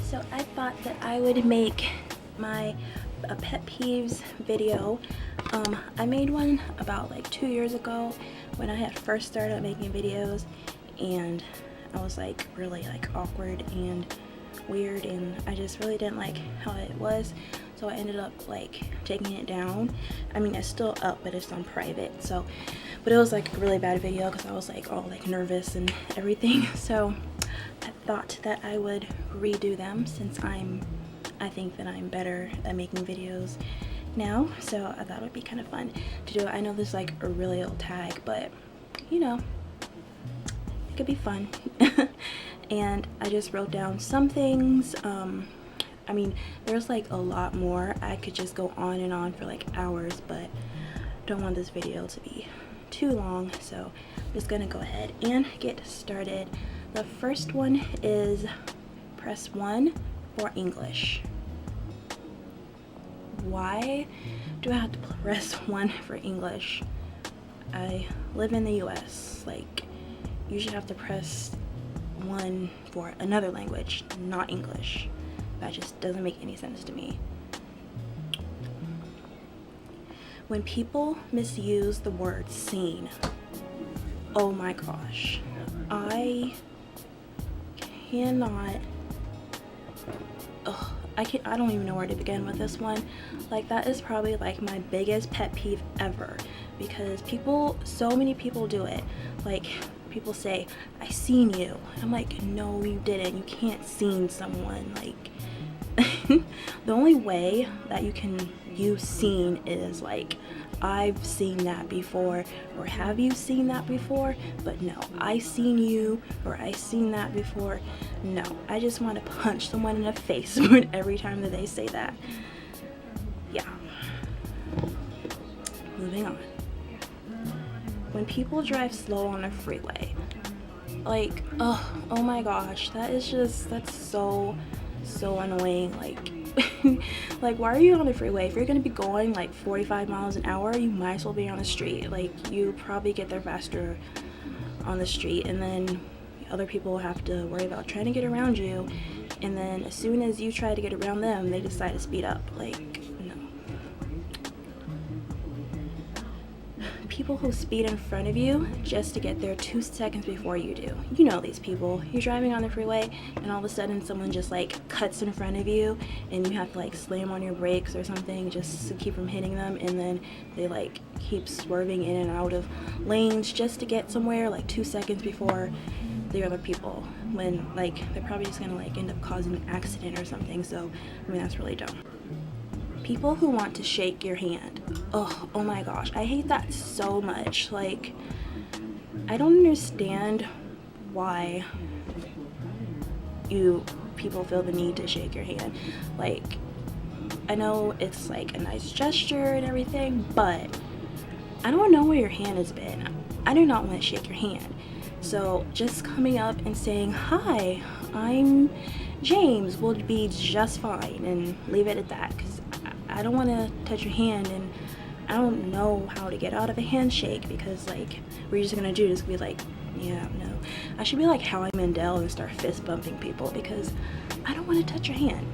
So I thought that I would make my pet peeves video. I made one about like 2 years ago when I had first started making videos, and I was like really like awkward and weird, and I just really didn't like how it was, so I ended up like taking it down. I mean, it's still up, but it's on private. So but it was like a really bad video because I was like all like nervous and everything. So I thought that I would redo them since I think that I'm better at making videos now, so I thought it would be kind of fun to do it. I know this is like a really old tag, but you know, it could be fun. And I just wrote down some things. I mean, there's like a lot more. I could just go on and on for like hours, but don't want this video to be too long, so I'm just gonna go ahead and get started. The first one is press 1 for English. Why do I have to press 1 for English? I live in the US. Like, you should have to press 1 for another language, not English. That just doesn't make any sense to me. When people misuse the word seen, oh my gosh, I cannot. I don't even know where to begin with this one. Like, that is probably like my biggest pet peeve ever, because so many people do it. Like, people say, I seen you. I'm like, no, you didn't. You can't seen someone. Like, the only way that you can use seen is like, I've seen that before, or have you seen that before? But no, I seen you, or I seen that before. No, I just want to punch someone in the face every time that they say that. Yeah. Moving on. When people drive slow on a freeway, like, oh my gosh, that's so annoying. Like, like, why are you on the freeway? If you're gonna be going like 45 miles an hour, you might as well be on the street. Like, you probably get there faster on the street, and then other people have to worry about trying to get around you, and then as soon as you try to get around them, they decide to speed up. Like, no. People who speed in front of you just to get there 2 seconds before you do. You know these people. You're driving on the freeway, and all of a sudden someone just like cuts in front of you, and you have to like slam on your brakes or something just to keep from hitting them, and then they like keep swerving in and out of lanes just to get somewhere like 2 seconds before the other people, when like they're probably just gonna like end up causing an accident or something. So I mean, that's really dumb. People who want to shake your hand. Oh my gosh, I hate that so much. Like, I don't understand why people feel the need to shake your hand. Like, I know it's like a nice gesture and everything, but I don't know where your hand has been. I do not want to shake your hand. So just coming up and saying, hi, I'm James, will be just fine, and leave it at that, because I don't want to touch your hand, and I don't know how to get out of a handshake, because like, we're just gonna do this, be like, yeah, no. I should be like Howie Mandel and start fist bumping people, because I don't want to touch your hand.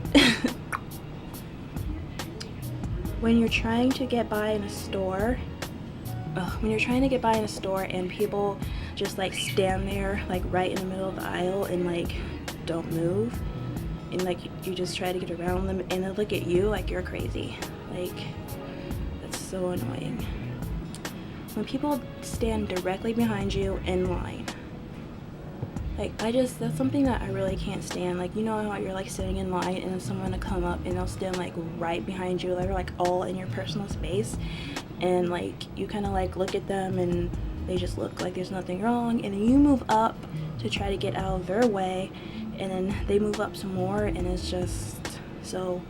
When you're trying to get by in a store, and people just like stand there like right in the middle of the aisle and like don't move, and like you just try to get around them, and they look at you like you're crazy. Like, that's so annoying. When people stand directly behind you in line, like, that's something that I really can't stand. Like, you know how you're like sitting in line and then someone will come up and they'll stand like right behind you, they're like all in your personal space, and like you kind of like look at them and they just look like there's nothing wrong, and then you move up to try to get out of their way, and then they move up some more, and it's just so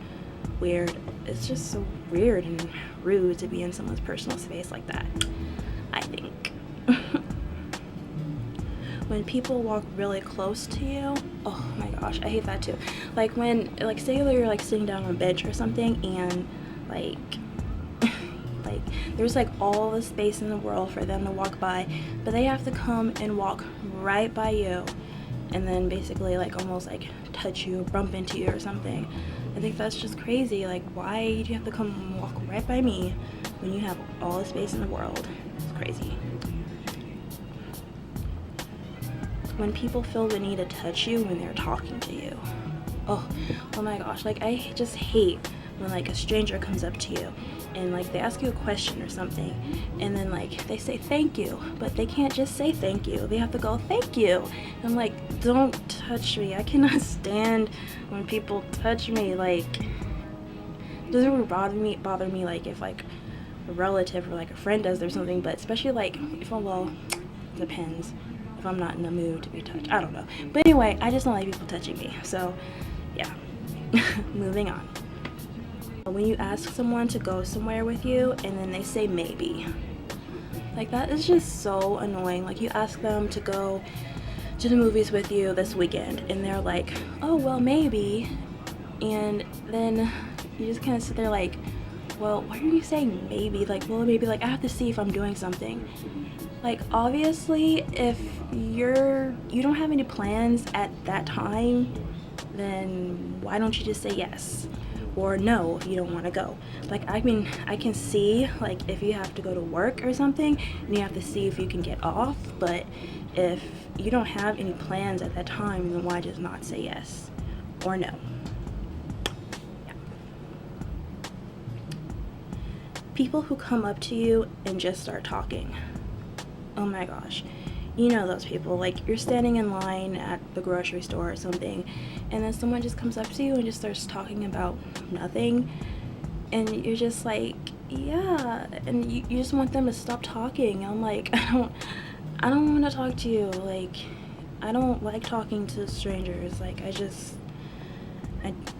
weird. It's just so weird and rude to be in someone's personal space like that, I think. When people walk really close to you, oh my gosh, I hate that too. Like, when, like, say you're like sitting down on a bench or something, and like there's like all the space in the world for them to walk by, but they have to come and walk right by you, and then basically like almost like touch you, bump into you or something. I think that's just crazy. Like, why do you have to come walk right by me when you have all the space in the world? It's crazy. When people feel the need to touch you when they're talking to you. Oh my gosh, like I just hate when like a stranger comes up to you and like they ask you a question or something, and then like they say thank you, but they can't just say thank you, they have to go thank you. And I'm like, don't touch me. I cannot stand when people touch me. Like, it doesn't really bother me like if like a relative or like a friend does or something, but especially like if I'm, well, depends if I'm not in the mood to be touched. I don't know, but anyway, I just don't like people touching me. So yeah. Moving on. When you ask someone to go somewhere with you and then they say maybe, like that is just so annoying. Like you ask them to go to the movies with you this weekend and they're like, oh well maybe, and then you just kind of sit there like, well, why are you saying maybe? Like, well, maybe like I have to see if I'm doing something. Like obviously if you don't have any plans at that time, then why don't you just say yes or no if you don't want to go? Like, I mean, I can see like if you have to go to work or something and you have to see if you can get off, but if you don't have any plans at that time, then why just not say yes or no? Yeah. People who come up to you and just start talking. Oh my gosh. You know those people, like you're standing in line at the grocery store or something, and then someone just comes up to you and just starts talking about nothing, and you're just like, yeah, and you just want them to stop talking. I'm like, I don't want to talk to you. Like, I don't like talking to strangers. Like, I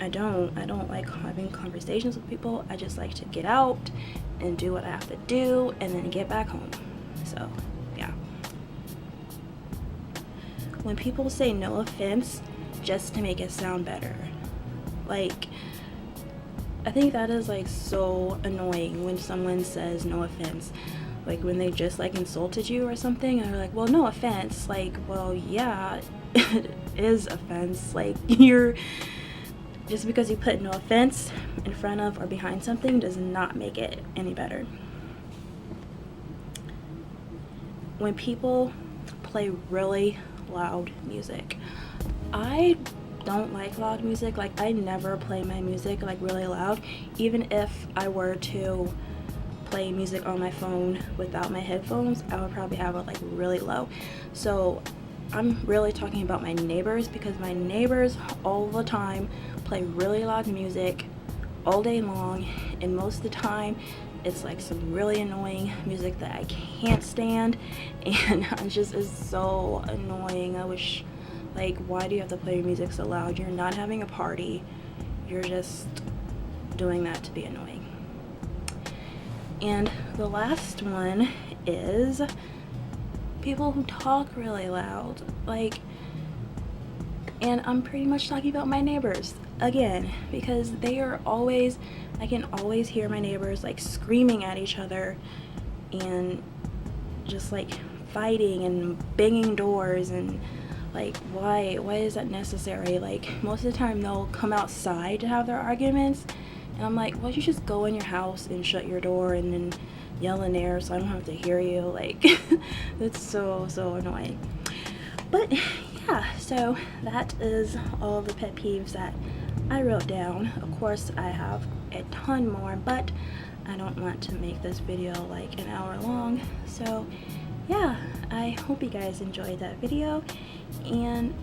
don't like having conversations with people. I just like to get out and do what I have to do and then get back home. So yeah. When people say no offense just to make it sound better, like, I think that is like so annoying when someone says no offense, like when they just like insulted you or something and they're like, well, no offense. Like, well, yeah, it is offense. Like, you're just because you put no offense in front of or behind something does not make it any better. When people play really loud music, I don't like loud music. Like, I never play my music like really loud. Even if I were to play music on my phone without my headphones, I would probably have it like really low. So I'm really talking about my neighbors, because my neighbors all the time play really loud music all day long, and most of the time it's like some really annoying music that I can't stand, and it just is so annoying. I wish, like, why do you have to play your music so loud? You're not having a party, you're just doing that to be annoying. And the last one is people who talk really loud. Like, and I'm pretty much talking about my neighbors again, because they are always, I can always hear my neighbors like screaming at each other and just like fighting and banging doors, and like, why is that necessary? Like, most of the time they'll come outside to have their arguments, and I'm like, why don't you just go in your house and shut your door and then yell in there so I don't have to hear you? Like, it's so annoying. But yeah, so that is all the pet peeves that I wrote down. Of course, I have a ton more, but I don't want to make this video like an hour long. So yeah, I hope you guys enjoyed that video, and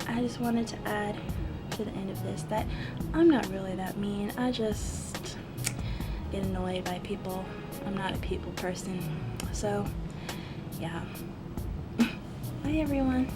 I just wanted to add to the end of this that I'm not really that mean. I just get annoyed by people. I'm not a people person. So yeah. Bye everyone.